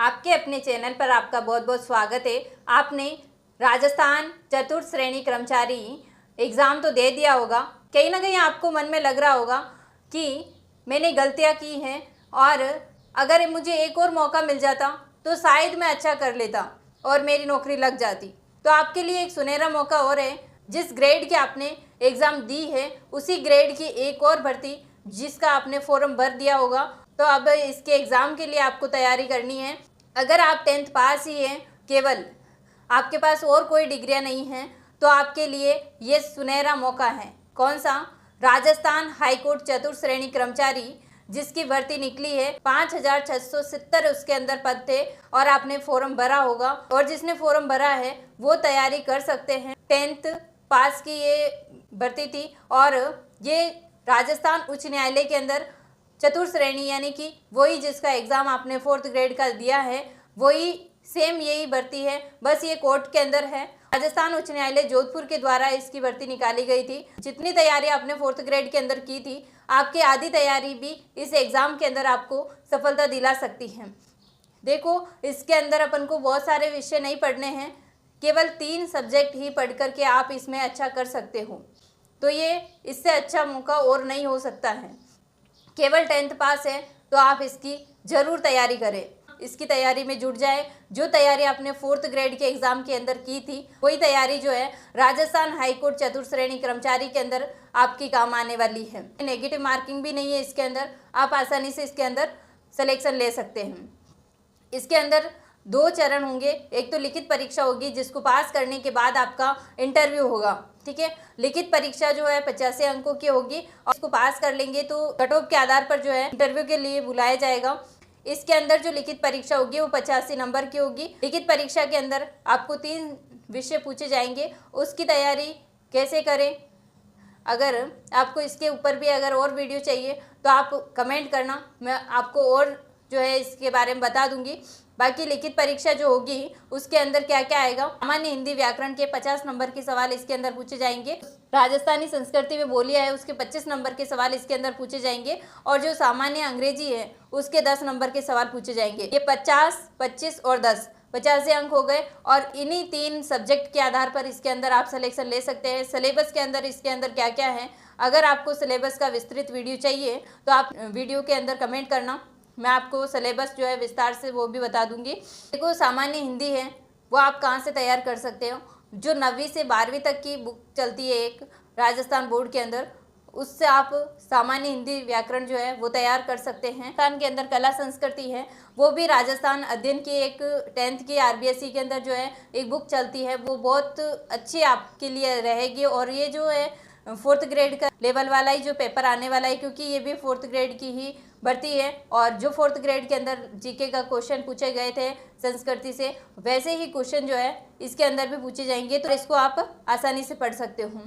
आपके अपने चैनल पर आपका बहुत बहुत स्वागत है। आपने राजस्थान चतुर्थ श्रेणी कर्मचारी एग्ज़ाम तो दे दिया होगा। कहीं ना कहीं आपको मन में लग रहा होगा कि मैंने गलतियां की हैं और अगर मुझे एक और मौका मिल जाता तो शायद मैं अच्छा कर लेता और मेरी नौकरी लग जाती। तो आपके लिए एक सुनहरा मौका और है। जिस ग्रेड की आपने एग्ज़ाम दी है उसी ग्रेड की एक और भर्ती जिसका आपने फॉर्म भर दिया होगा, तो अब इसके एग्ज़ाम के लिए आपको तैयारी करनी है। अगर आप 10th पास ही हैं, केवल आपके पास और कोई डिग्रियां नहीं हैं, तो आपके लिए ये सुनहरा मौका है। कौन सा? राजस्थान हाईकोर्ट चतुर्थ श्रेणी कर्मचारी, जिसकी भर्ती निकली है 5670 उसके अंदर पद थे और आपने फॉर्म भरा होगा। और जिसने फॉर्म भरा है वो तैयारी कर सकते हैं। 10th पास की ये भर्ती थी और ये राजस्थान उच्च न्यायालय के अंदर चतुर्थ श्रेणी यानी कि वही जिसका एग्ज़ाम आपने 4th ग्रेड का दिया है वही सेम यही भर्ती है, बस ये कोर्ट के अंदर है। राजस्थान उच्च न्यायालय जोधपुर के द्वारा इसकी भर्ती निकाली गई थी। जितनी तैयारी आपने 4th ग्रेड के अंदर की थी, आपकी आधी तैयारी भी इस एग्ज़ाम के अंदर आपको सफलता दिला सकती है। देखो, इसके अंदर अपन को बहुत सारे विषय नहीं पढ़ने हैं, केवल 3 सब्जेक्ट ही पढ़ करके आप इसमें अच्छा कर सकते हो। तो ये इससे अच्छा मौका और नहीं हो सकता है। केवल 10th पास है तो आप इसकी ज़रूर तैयारी करें, इसकी तैयारी में जुट जाए। जो तैयारी आपने 4th ग्रेड के एग्ज़ाम के अंदर की थी वही तैयारी जो है राजस्थान हाईकोर्ट चतुर्थ श्रेणी कर्मचारी के अंदर आपकी काम आने वाली है। नेगेटिव मार्किंग भी नहीं है इसके अंदर, आप आसानी से इसके अंदर सिलेक्शन ले सकते हैं। इसके अंदर 2 चरण होंगे। एक तो लिखित परीक्षा होगी जिसको पास करने के बाद आपका इंटरव्यू होगा। ठीक है, लिखित परीक्षा जो है 85 अंकों की होगी और इसको पास कर लेंगे तो कट ऑफ के आधार पर जो है इंटरव्यू के लिए बुलाया जाएगा। इसके अंदर जो लिखित परीक्षा होगी वो 85 नंबर की होगी। लिखित परीक्षा के अंदर आपको 3 विषय पूछे जाएंगे, उसकी तैयारी कैसे करें। अगर आपको इसके ऊपर भी अगर और वीडियो चाहिए तो आप कमेंट करना, मैं आपको और जो है इसके बारे में बता दूंगी। बाकी लिखित परीक्षा जो होगी उसके अंदर क्या क्या आएगा, सामान्य हिंदी व्याकरण के 50 नंबर के सवाल इसके अंदर पूछे जाएंगे। राजस्थानी संस्कृति में बोलियां है उसके 25 नंबर के सवाल इसके अंदर पूछे जाएंगे और जो सामान्य अंग्रेजी है उसके 10 नंबर के सवाल पूछे जाएंगे। ये 50, 25 और 10 85 अंक हो गए और इन्हीं 3 सब्जेक्ट के आधार पर इसके अंदर आप सिलेक्शन ले सकते हैं। सिलेबस के अंदर इसके अंदर क्या क्या है, अगर आपको सिलेबस का विस्तृत वीडियो चाहिए तो आप वीडियो के अंदर कमेंट करना, मैं आपको सिलेबस जो है विस्तार से वो भी बता दूंगी। देखो, सामान्य हिंदी है वो आप कहाँ से तैयार कर सकते हो, जो 9वीं से 12वीं तक की बुक चलती है एक राजस्थान बोर्ड के अंदर, उससे आप सामान्य हिंदी व्याकरण जो है वो तैयार कर सकते हैं। राजस्थान के अंदर कला संस्कृति है वो भी राजस्थान अध्ययन की एक 10th की RBSE के अंदर जो है एक बुक चलती है, वो बहुत अच्छी आपके लिए रहेगी। और ये जो है 4th ग्रेड का लेवल वाला ही जो पेपर आने वाला है, क्योंकि ये भी 4th ग्रेड की ही भर्ती है और जो 4th ग्रेड के अंदर जीके का क्वेश्चन पूछे गए थे संस्कृति से, वैसे ही क्वेश्चन जो है इसके अंदर भी पूछे जाएंगे, तो इसको आप आसानी से पढ़ सकते हो।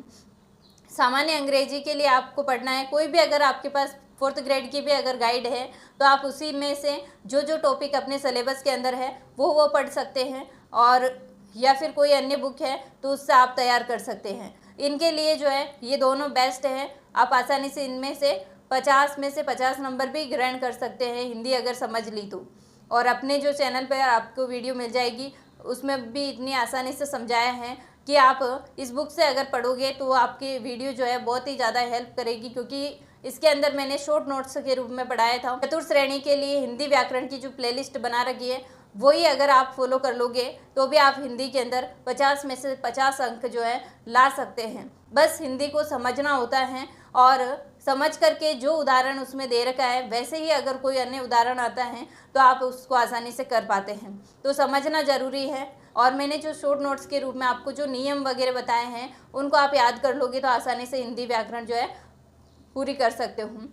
सामान्य अंग्रेजी के लिए आपको पढ़ना है, कोई भी अगर आपके पास 4th ग्रेड की भी अगर गाइड है तो आप उसी में से जो जो टॉपिक अपने सिलेबस के अंदर है वो पढ़ सकते हैं, और या फिर कोई अन्य बुक है तो उससे आप तैयार कर सकते हैं। इनके लिए जो है ये दोनों बेस्ट हैं, आप आसानी से इनमें से 50 में से 50 नंबर भी ग्रहण कर सकते हैं हिंदी अगर समझ ली तो। और अपने जो चैनल पर आपको वीडियो मिल जाएगी उसमें भी इतनी आसानी से समझाया है कि आप इस बुक से अगर पढ़ोगे तो आपकी वीडियो जो है बहुत ही ज़्यादा हेल्प करेगी, क्योंकि इसके अंदर मैंने शॉर्ट नोट्स के रूप में पढ़ाया था। चतुर्थ श्रेणी के लिए हिंदी व्याकरण की जो प्लेलिस्ट बना रखी है वही अगर आप फॉलो कर लोगे तो भी आप हिंदी के अंदर 50 में से 50 अंक जो है ला सकते हैं। बस हिंदी को समझना होता है और समझ करके जो उदाहरण उसमें दे रखा है वैसे ही अगर कोई अन्य उदाहरण आता है तो आप उसको आसानी से कर पाते हैं। तो समझना ज़रूरी है। और मैंने जो शॉर्ट नोट्स के रूप में आपको जो नियम वगैरह बताए हैं उनको आप याद कर लोगे तो आसानी से हिंदी व्याकरण जो है पूरी कर सकते हो।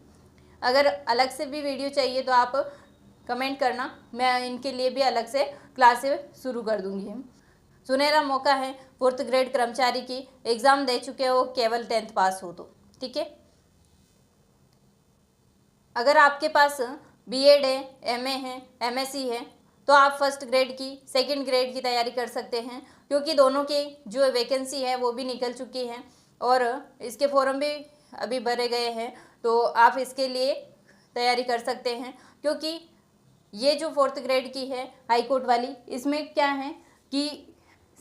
अगर अलग से भी वीडियो चाहिए तो आप कमेंट करना, मैं इनके लिए भी अलग से क्लासेस शुरू कर दूंगी। सुनहरा मौका है 4th ग्रेड कर्मचारी की, एग्ज़ाम दे चुके हो, केवल 10th पास हो तो ठीक है। अगर आपके पास BEd है, MA है, MSc है तो आप 1st ग्रेड की 2nd ग्रेड की तैयारी कर सकते हैं, क्योंकि दोनों की जो वैकेंसी है वो भी निकल चुकी है और इसके फॉर्म भी अभी भरे गए हैं, तो आप इसके लिए तैयारी कर सकते हैं। क्योंकि ये जो 4th ग्रेड की है हाई कोर्ट वाली, इसमें क्या है कि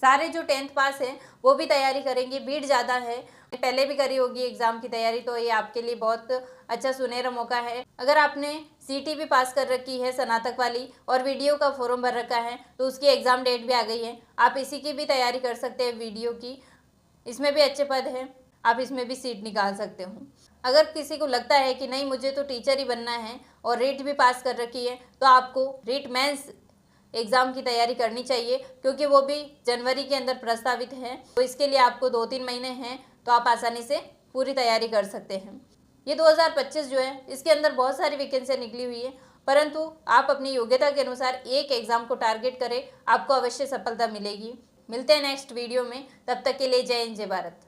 सारे जो 10th पास है वो भी तैयारी करेंगे, भीड़ ज़्यादा है, पहले भी करी होगी एग्ज़ाम की तैयारी, तो ये आपके लिए बहुत अच्छा सुनहरा मौका है। अगर आपने सीटी भी पास कर रखी है स्नातक वाली और वीडियो का फॉर्म भर रखा है तो उसकी एग्ज़ाम डेट भी आ गई है, आप इसी की भी तैयारी कर सकते हैं वीडियो की, इसमें भी अच्छे पद हैं, आप इसमें भी सीट निकाल सकते हो। अगर किसी को लगता है कि नहीं मुझे तो टीचर ही बनना है और रीट भी पास कर रखी है तो आपको रीट मेंस एग्ज़ाम की तैयारी करनी चाहिए, क्योंकि वो भी जनवरी के अंदर प्रस्तावित है, तो इसके लिए आपको 2-3 महीने हैं, तो आप आसानी से पूरी तैयारी कर सकते हैं। ये 2025 जो है इसके अंदर बहुत सारी वैकेंसियाँ निकली हुई है, परंतु आप अपनी योग्यता के अनुसार एक एग्ज़ाम को टारगेट करें, आपको अवश्य सफलता मिलेगी। मिलते हैं नेक्स्ट वीडियो में, तब तक के लिए जय हिंद जय भारत।